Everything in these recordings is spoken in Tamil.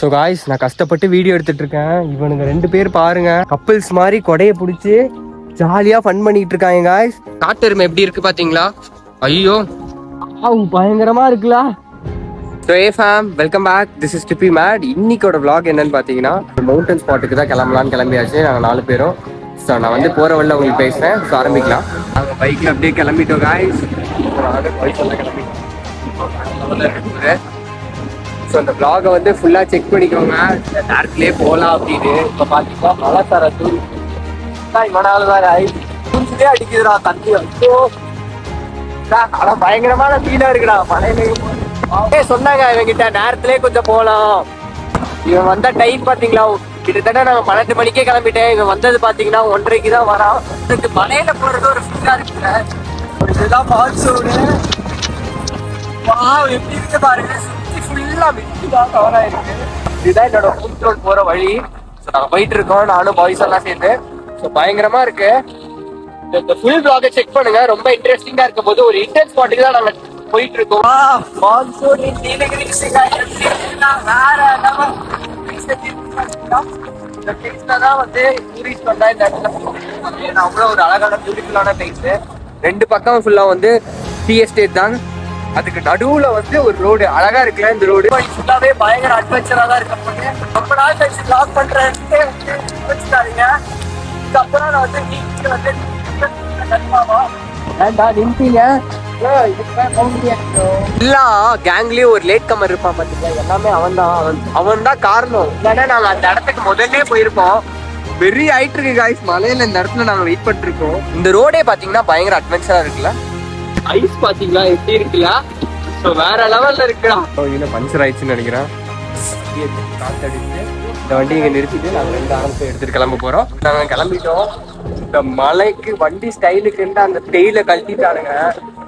ஸோ காய்ஸ், நான் கஷ்டப்பட்டு வீடியோ எடுத்துட்டு இருக்கேன். இவனுங்க 2 பேர் பாருங்க, கப்பிள்ஸ் மாதிரி கொடையை பிடிச்சி ஜாலியா ஃபன் பண்ணிட்டு இருக்காங்க காய்ஸ். காட்டெருமை எப்படி இருக்கு பாத்தீங்களா? ஐயோ பயங்கரமா இருக்குல்ல. So hey fam, welcome back. This is DP mad. இன்னைக்கோட vlog என்னன்னு பாத்தீங்கன்னா, மவுண்டன் ஸ்பாட்டுக்கு தான் கிளம்பலான்னு கிளம்பியாச்சு நாங்கள் 4 பேரும். ஸோ நான் வந்து போற வழியில் உங்களுக்கு பேசுறேன். ஸோ ஆரம்பிக்கலாம். நாங்கள் பைக்ல அப்படியே கிளம்பிட்டோம் காய்ஸ். கிளம்பிட்டோம். ஸோ அந்த vlog-அ வந்து ஃபுல்லாக செக் பண்ணிக்கோங்க. நேரத்துலேயே போகலாம் அப்படின்னு. இப்போ பார்த்தீங்கன்னா மழை தர தூண்டிலே அடிக்குதுடா தண்ணி. ஆனால் பயங்கரமான ஃபீலாக இருக்குடா மழையில. சொன்னாங்க இவங்கிட்ட நேரத்துலேயே கொஞ்சம் போகலாம். இவன் வந்த டைம் பார்த்தீங்களா, கிட்டத்தட்ட நாங்கள் 12 மணிக்கே கிளம்பிட்டேன். இவன் வந்தது பார்த்தீங்கன்னா 1:30க்கு தான் வரான். மழையில போகிறது ஒரு ஃபீலாக இருக்குல்ல. இதுதான் மான்சூனு. எப்படி இருக்கு பாருங்க, ஃபுல்லா மிஸ்டாக கவர் ஆயிருக்கு. இதுதான் என்னோட ஃபுட் ரோட் போற வழி. ஸோ நாங்கள் போயிட்டு இருக்கோம், நானும் பாய்ஸ் எல்லாம் சேர்ந்து. ஸோ பயங்கரமா இருக்கு. இந்த ஃபுல் vlog-ஐ செக் பண்ணுங்க, ரொம்ப இன்ட்ரெஸ்டிங்கா இருக்க போது. ஒரு இன்டென்ஸ் ஸ்பாட்டுக்கு தான் நாங்கள் போயிட்டு இருக்கோம். இந்த பிளேஸ்ல தான் வந்து டூரிஸ்ட் வந்தா இந்த இடத்துல அவ்வளோ ஒரு அழகான பியூட்டிஃபுல்லான பிளேஸ். 2 பக்கம் ஃபுல்லா வந்து டீ எஸ்டேட் தான். அதுக்கு நடுவுல வந்து ஒரு ரோடு அழகா இருக்குல்ல. இந்த ரோடு ஃபுல்லாவே பயங்கர அட்வென்ச்சரா தான் இருக்க. ரொம்ப நாள் கழிச்சு vlog பண்றேன். இதுக்கப்புறம் நான் வந்து நீங்க வந்து நின்ட்டீங்க. கேங்லயும் ஒரு லேட் கமர் இருப்பான் பாத்தீங்களா, எல்லாமே அவன் தான் காரணம். இல்லைன்னா நாங்க அந்த இடத்துக்கு முதல்ல போயிருப்போம். வெறி ஆயிட்டு இருக்கு காய்ஸ், மலையில இந்த இடத்துல நாங்க வெயிட் பண்ணிட்டு இருக்கோம். இந்த ரோடே பாத்தீங்கன்னா பயங்கர அட்வென்ச்சரா இருக்குல்ல. ஐஸ் பாத்தீங்களா எப்படி இருக்குல்ல. ஸோ வேற லெவல்ல இருக்குடா. இன்னும் பஞ்சர் ஆயிடுச்சுன்னு நினைக்கிறேன். இந்த வண்டி இங்க நிறுத்திட்டு நாங்க 2 ஆரம்பத்தை எடுத்துட்டு கிளம்ப போறோம். நாங்க கிளம்பிட்டோம். இந்த மலைக்கு வண்டி ஸ்டைலுக்கு அந்த டெய்ல கழட்டிட்டானுங்க.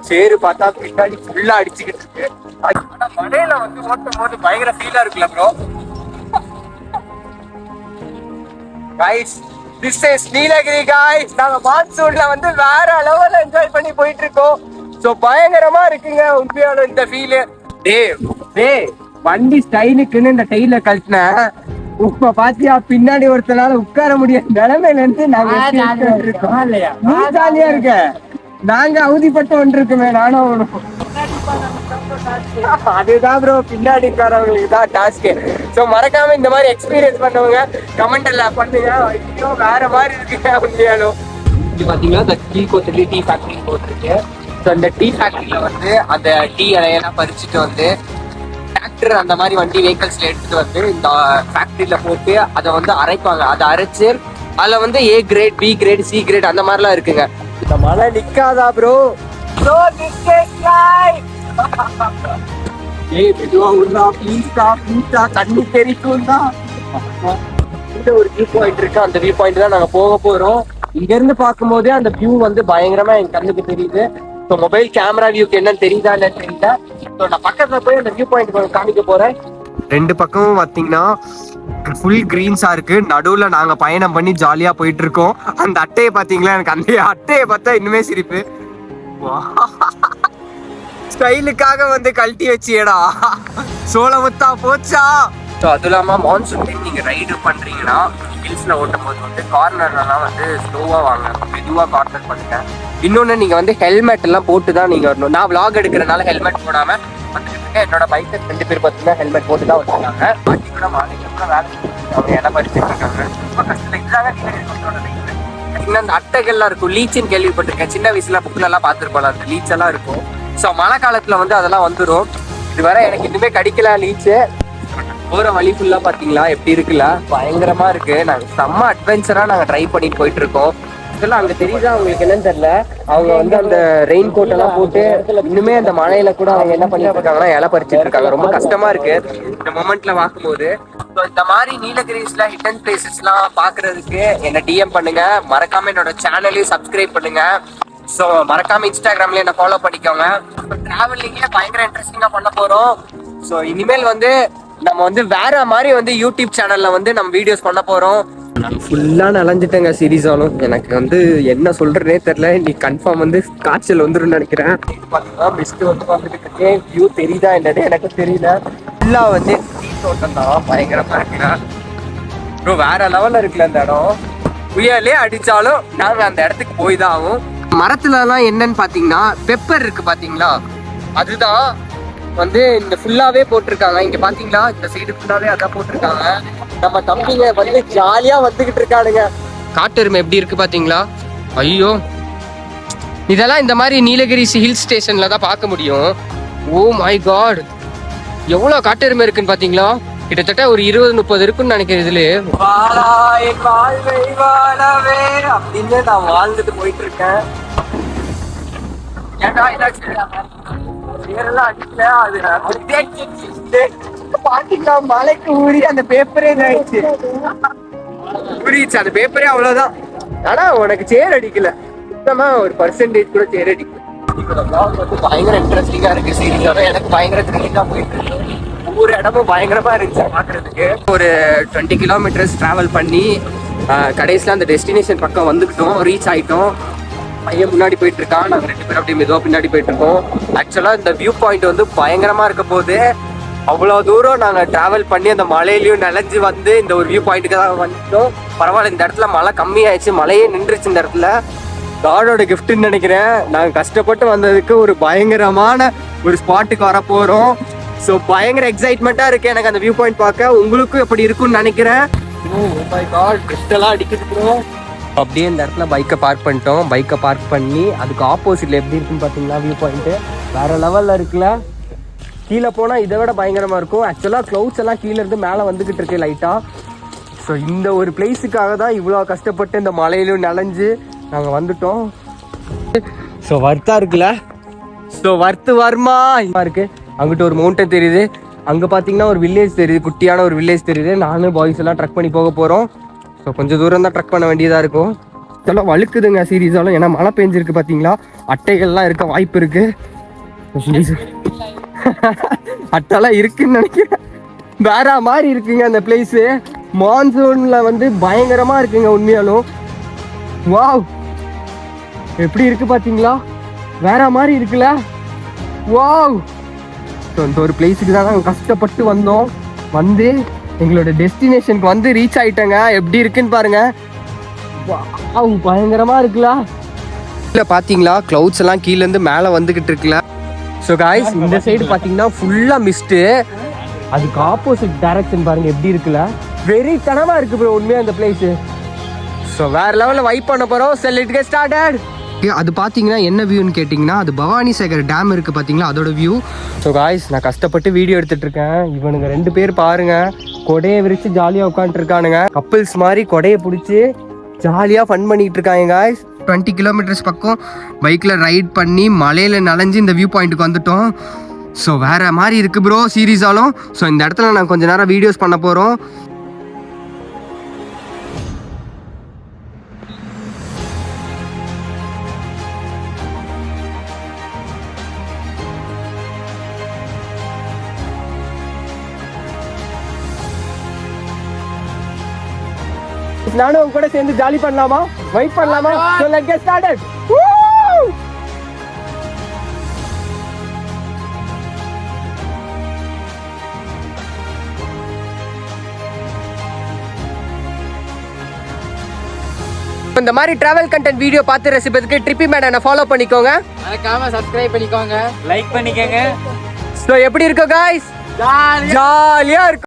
சேரு பார்த்தா பின்னாடி ஃபுல்லா அடிச்சுக்கிட்டு இருக்கு. ஆனா மலையில வந்து ஓட்டும் போது பயங்கர ஃபீலா இருக்குல்ல bro. Guys, this is Nilgiri guys. நாங்க மான்சூன்ல வந்து வேற லெவல்ல என்ஜாய் பண்ணி போயிட்டு இருக்கோம். சோ பயங்கரமா இருக்குங்க உண்மையான இந்த ஃபீல். டேய் வண்டி ஸ்டைலுக்குன்னு இந்த டெய்ல கழட்டின உப்ப பாத்தியா, பின்னாடி ஒருத்தனால உட்கார முடியாத நிலைமையில இருந்து நாங்க ஜாலியா இருக்க. நாங்க அவதிப்பட்டு வந்துருக்குமே நானும் அவனும். அதுதான் ப்ரோ, பின்னாடி உட்காரவங்களுக்கு தான் டாஸ்க். ஸோ மறக்காம இந்த மாதிரி எக்ஸ்பீரியன்ஸ் பண்ணவங்க கமெண்ட்ல பண்ணுங்க. ஐயோ வேற மாதிரி இருக்குங்க உண்மையாலும். இது பாத்தீங்கன்னா இந்த டீ கோத்தலி டீ ஃபேக்டரி போட்டிருக்கு. ஸோ அந்த டீ ஃபேக்டரியில வந்து அந்த டீ இலையெல்லாம் பறிச்சுட்டு வந்து டிராக்டர் அந்த மாதிரி வண்டி வெஹிக்கல்ஸ்ல எடுத்துட்டு வந்து இந்த ஃபேக்டரியில போட்டு அதை வந்து அரைப்பாங்க. அதை அரைச்சு அதுல வந்து A grade, B grade, C grade அந்த மாதிரிலாம் இருக்குங்க. இந்த மழை நிக்காதா ப்ரோ? தண்ணி தெரிக்கும்டா. ஒரு வியூ பாயிண்ட் இருக்கு, அந்த வியூ பாயிண்ட் தான் நாங்க போக போறோம். இங்க இருந்து பார்க்கும் போதே அந்த வியூ வந்து பயங்கரமா என் கண்ணுக்கு தெரியுது. ஸோ மொபைல் கேமரா வியூக்கு என்னன்னு தெரியுதா இல்லன்னு தெரியல. ஸோ நான் பக்கத்துல போய் அந்த வியூ பாயிண்ட் காமிக்க போறேன். 2 பக்கமும் பாத்தீங்கன்னா ஃபுல் கிரீன்ஸா இருக்கு. நடுவுல நாங்க பயணம் பண்ணி ஜாலியா போயிட்டு இருக்கோம். அந்த அட்டையை பாத்தீங்களா, எனக்கு அந்த அட்டையை பார்த்தா இன்னுமே சிரிப்பு. ஸ்டைலுக்காக வந்து கழட்டி வச்சியடா, சோளமுத்தா போச்சா. ஸோ அதுவும் இல்லாமல் மான்சூன் டைம் நீங்கள் ரைடு பண்ணுறீங்கன்னா ஹில்ஸில் ஓட்டும் போது வந்து கார்னர்லாம் வந்து ஸ்லோவாக வாங்க, மெதுவாக கார்னர் பண்ணுங்க. இன்னொன்று, நீங்கள் வந்து ஹெல்மெட் எல்லாம் போட்டு தான் நீங்கள் வரணும். நான் vlog எடுக்கிறனால ஹெல்மெட் போடாமல் வந்துட்டு இருக்கேன். என்னோட பைக்கை 2 பேர் பார்த்தீங்கன்னா ஹெல்மெட் போட்டு தான் வச்சுருக்காங்க. பாட்டி கூட மாலைக்கு கூட வேலை அவங்க இடம் பறிச்சுட்டு இருக்காங்க. ரொம்ப கஷ்டம். இதுதாங்க நீங்கள் அந்த அட்டைகள்லாம் இருக்கும், லீச்சுன்னு கேள்விப்பட்டிருக்கேன். சின்ன வயசுல புக்கிலெல்லாம் பார்த்துருப்போம், அந்த லீச் எல்லாம் இருக்கும். ஸோ மழை காலத்தில் வந்து அதெல்லாம் வந்துடும். இது வரை எனக்கு இன்னுமே கிடைக்கல லீச்சு. போற வழி ஃபுல்லா பாத்தீங்களா எப்படி இருக்குல்ல, பயங்கரமா இருக்கு. நாங்க செம்ம அட்வென்ச்சரா நாங்க ட்ரை பண்ணிட்டு போயிட்டு இருக்கோம். இதெல்லாம் அங்க தெரியுதா உங்களுக்கு என்னன்னு தெரியல. அவங்க வந்து அந்த ரெயின் கோட் எல்லாம் போட்டு இன்னுமே அந்த மழையில கூட அவங்க என்ன பண்ணிட்டு இருக்காங்கன்னா இலை பறிச்சுட்டு இருக்காங்க. ரொம்ப கஷ்டமா இருக்கு இந்த மொமெண்ட்ல பார்க்கும்போது. இந்த மாதிரி நீலகிரிஸ்ல ஹிடன் பிளேசஸ் எல்லாம் பாக்குறதுக்கு என்ன டிஎம் பண்ணுங்க. மறக்காம என்னோட சேனலையும் சப்ஸ்கிரைப் பண்ணுங்க. ஸோ மறக்காம இன்ஸ்டாகிராம்ல என்ன ஃபாலோ பண்ணிக்கோங்க. டிராவலிங்ல பயங்கர இன்ட்ரெஸ்டிங்கா பண்ண போறோம். ஸோ இனிமேல் வந்து நம்ம வந்து வேற மாதிரி வந்து யூடியூப் சேனல்ல வந்து நம்ம வீடியோஸ் பண்ண போறோம். நான் ஃபுல்லா நனைஞ்சிட்டேங்க சீரியஸாலும். எனக்கு வந்து என்ன சொல்றேனே தெரியல. நீ கன்ஃபார்ம் வந்து காய்ச்சல் வந்துடும் நினைக்கிறேன். மிஸ்ட் வந்து பார்த்துட்டு இருக்கேன். வியூ தெரியுதா என்னன்னு எனக்கு தெரியல. ஃபுல்லா வந்து தோட்டம் தான், பயங்கரமா இருக்குல்ல ப்ரோ, வேற லெவல்ல இருக்குல்ல இந்த இடம். புயலே அடிச்சாலும் நாங்க அந்த இடத்துக்கு போய் தான் ஆகும். மரத்துலலாம் என்னன்னு பாத்தீங்கன்னா பெப்பர் இருக்கு பாத்தீங்களா, அதுதான் வந்து இந்த ஃபுல்லாவே போட்டிருக்காங்க. இங்க பாத்தீங்களா இந்த சைடு ஃபுல்லாவே அதான் போட்டிருக்காங்க. நம்ம தம்பிங்க வந்து ஜாலியா வந்துகிட்டு இருக்கானுங்க. காட்டெருமை எப்படி இருக்கு பாத்தீங்களா? ஐயோ, இதெல்லாம் இந்த மாதிரி நீலகிரிஸ் ஹில் ஸ்டேஷன்ல தான் பார்க்க முடியும். ஓ மை காட், எவ்வளவு காட்டெருமை இருக்குன்னு பாத்தீங்களா? கிட்டத்தட்ட ஒரு 20-30 இருக்குன்னு நினைக்கிறேன். இதுல அப்படின்னு நான் வாழ்ந்துட்டு போயிட்டு இருக்கேன். பாத்தீங்களா மலைக்கு ஊறி அந்த பேப்பரே ஊறிச்சு. அந்த பேப்பரே அவ்வளவுதான். ஆனா உனக்கு சேர் அடிக்கல, சுத்தமா ஒரு பர்சன்டேஜ் கூட சேர் அடிக்கல. பயங்கர இன்ட்ரெஸ்டிங்கா இருக்கு. சீரியஸாவே எனக்கு பயங்கர த்ரில்லிங்கா போயிட்டு இருக்கு. ஒவ்வொரு இடமும் பயங்கரமா இருந்துச்சு பாக்குறதுக்கு. ஒரு 20 கிலோமீட்டர்ஸ் டிராவல் பண்ணி கடைசியில் அந்த டெஸ்டினேஷன் பக்கம் வந்துக்கிட்டோம், ரீச் ஆயிட்டோம். பையன் முன்னாடி போயிட்டு இருக்கான், நாங்கள் 2 பேரும் அப்படியே மெதுவாக பின்னாடி போயிட்டு இருக்கோம். ஆக்சுவலாக இந்த வியூ பாயிண்ட் வந்து பயங்கரமா இருக்க போது அவ்வளோ தூரம் நாங்கள் டிராவல் பண்ணி அந்த மலையிலையும் நனைஞ்சு வந்து இந்த ஒரு வியூ பாயிண்ட்டுக்கு தான் வந்துட்டோம். பரவாயில்ல, இந்த இடத்துல மழை கம்மியாயிடுச்சு, மழையே நின்றுச்சு இந்த இடத்துல. காடோட கிஃப்ட்னு நினைக்கிறேன். நாங்கள் கஷ்டப்பட்டு வந்ததுக்கு ஒரு பயங்கரமான ஒரு ஸ்பாட்டுக்கு வர போகிறோம். ஸோ பயங்கர எக்ஸைட்மெண்ட்டாக இருக்குது எனக்கு அந்த வியூ பாயிண்ட் பார்க்க. உங்களுக்கும் எப்படி இருக்குன்னு நினைக்கிறேன். ஓ மை காட், கிறிஸ்டலாக அடிக்குது ப்ரோ. அப்படியே இந்த இடத்துல பைக்கை பார்க் பண்ணிட்டோம். பைக்கை பார்க் பண்ணி அதுக்கு ஆப்போசிட்டில் எப்படி இருக்குன்னு பார்த்தீங்கன்னா வியூ பாயிண்ட்டு வேறு லெவலில் இருக்குல்ல. கீழே போனால் இதை விட பயங்கரமாக இருக்கும். ஆக்சுவலாக க்ளவுட்ஸ் எல்லாம் கீழே இருந்து மேலே வந்துக்கிட்டு இருக்கு லைட்டாக. ஸோ இந்த ஒரு பிளேஸுக்காக தான் இவ்வளோ கஷ்டப்பட்டு இந்த மலையிலும் நனைஞ்சு நாங்கள் வந்துட்டோம். ஸோ வர்த்தா இருக்குல்ல, ஸோ வர்த்து வருமா இருக்கு. அங்கிட்ட ஒரு மவுண்டன் தெரியுது, அங்கே பார்த்தீங்கன்னா ஒரு வில்லேஜ் தெரியுது, குட்டியான ஒரு வில்லேஜ் தெரியுது. நானும் பாய்ஸ் எல்லாம் ட்ரக் பண்ணி போக போகிறோம். ஸோ கொஞ்சம் தூரம் தான் ட்ரக் பண்ண வேண்டியதாக இருக்கும். இதெல்லாம் வழுக்குதுங்க சீரியஸாலும், ஏன்னா மழை பெஞ்சிருக்கு பார்த்தீங்களா. அட்டைகள்லாம் இருக்க வாய்ப்பு இருக்கு. அட்டெல்லாம் இருக்குன்னு நினைக்கிறேன். வேற மாதிரி இருக்குங்க அந்த பிளேஸு. மான்சூன்ல வந்து பயங்கரமா இருக்குங்க உண்மையாலும். வாவ், எப்படி இருக்கு பாத்தீங்களா, வேற மாதிரி இருக்குல்ல. வாவ், இந்த ஒரு பிளேஸுக்கு தான் நாங்கள் கஷ்டப்பட்டு வந்தோம். வந்து எங்களோட டெஸ்டினேஷனுக்கு வந்து ரீச் ஆயிட்டேங்க. எப்படி இருக்குன்னு பாருங்க. வாவ், பயங்கரமா இருக்குல்ல. இல்லை பார்த்தீங்களா, க்ளவுட்ஸ் எல்லாம் கீழேருந்து மேலே வந்துக்கிட்டு இருக்குல்ல. ஸோ காய்ஸ், இந்த சைடு பார்த்தீங்கன்னா ஃபுல்லாக மிஸ்ட்டு. அதுக்கு ஆப்போசிட் டைரக்ஷன் பாருங்க எப்படி இருக்குல்ல. வெறித்தனமாக இருக்கு ப்ரோ உண்மையாக அந்த பிளேஸு. ஸோ வேறு லெவலில் வைப் பண்ண போகிறோம். Sell it get started. அது பார்த்தீங்கன்னா என்ன வியூன்னு கேட்டிங்கன்னா, அது பவானி சாகர் டேம் இருக்குது பார்த்தீங்களா, அதோட வியூ. ஸோ காய்ஸ், நான் கஷ்டப்பட்டு வீடியோ எடுத்துகிட்டு இருக்கேன். இவனுங்க 2 பேர் பாருங்கள், கொடையை விரித்து ஜாலியாக உட்காந்துருக்கானுங்க. கப்பிள்ஸ் மாதிரி கொடையை பிடிச்சி ஜாலியாக ஃபன் பண்ணிகிட்டு இருக்காங்க காய்ஸ். 20 கிலோமீட்டர்ஸ் பக்கம் பைக்கில் ரைட் பண்ணி மலையில் நனைஞ்சு இந்த வியூ பாயிண்ட்டுக்கு வந்துட்டோம். ஸோ வேறு மாதிரி இருக்குது ப்ரோ சீரியஸாலும். ஸோ இந்த இடத்துல நான் கொஞ்சம் நேரம் வீடியோஸ் பண்ண போகிறோம். நானும் உங்க கூட சேர்ந்து ஜாலி பண்ணலாமா, வெயிட் பண்ணலாமா? So let's get started. இந்த மாதிரி டிராவல் கண்டென்ட் வீடியோ பார்த்து ரசிப்பதுக்கு ட்ரிப்பி மேடனை ஃபாலோ பண்ணிக்கோங்க. மறக்காம சப்ஸ்கிரைப் பண்ணிக்கோங்க, லைக் பண்ணிக்கோங்க. ஸோ எப்படி இருக்கு காய்ஸ்? ஜாலியா இருக்கு.